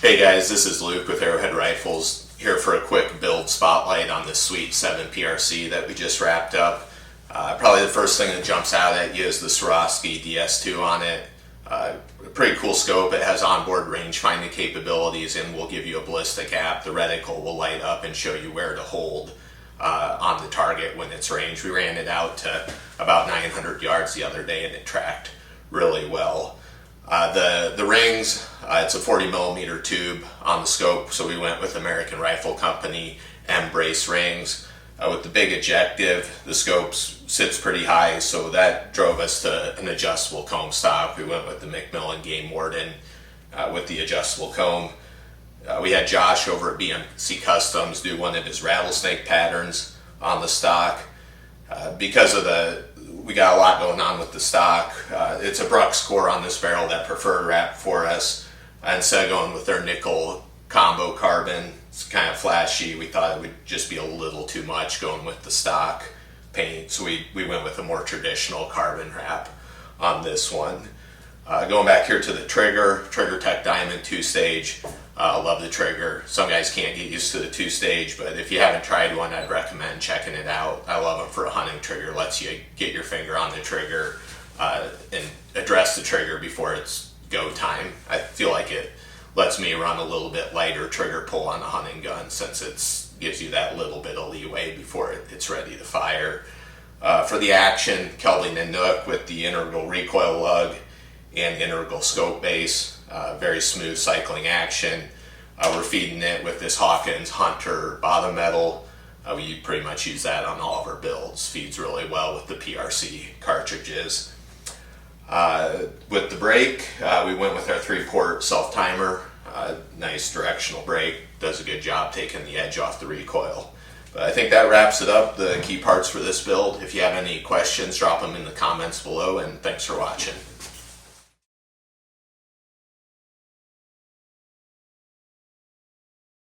Hey guys, this is Luke with Arrowhead Rifles, here for a quick build spotlight on this sweet 7 PRC that we just wrapped up. Probably the first thing that jumps out at you is the Swarovski DS2 on it. A pretty cool scope. It has onboard range finding capabilities and will give you a ballistic app. The reticle will light up and show you where to hold on the target when it's ranged. We ran it out to about 900 yards the other day and it tracked really well. The rings, it's a 40 millimeter tube on the scope, so we went with American Rifle Company M-brace rings. With the big ejective, the scope sits pretty high, so that drove us to an adjustable comb stock. We went with the Macmillan Game Warden with the adjustable comb. We had Josh over at BMC Customs do one of his rattlesnake patterns on the stock. Because of we got a lot going on with the stock. It's a Brux core on this barrel, that preferred wrap for us. Instead of going with their nickel combo carbon, it's kind of flashy. We thought it would just be a little too much going with the stock paint, so we went with a more traditional carbon wrap on this one. Going back here to the Trigger Tech Diamond 2-stage. Love the trigger. Some guys can't get used to the 2-stage, but if you haven't tried one, I'd recommend checking it out. I love them for a hunting trigger. Lets you get your finger on the trigger and address the trigger before it's go time. I feel like it lets me run a little bit lighter trigger pull on a hunting gun, since it gives you that little bit of leeway before it's ready to fire. For the action, Kelvin and Nook with the integral recoil lug and integral scope base. Very smooth cycling action. We're feeding it with this Hawkins Hunter bottom metal. We pretty much use that on all of our builds. Feeds really well with the PRC cartridges. With the brake, we went with our 3-port self-timer. Nice directional brake. Does a good job taking the edge off the recoil. But I think that wraps it up, the key parts for this build. If you have any questions, drop them in the comments below, and thanks for watching.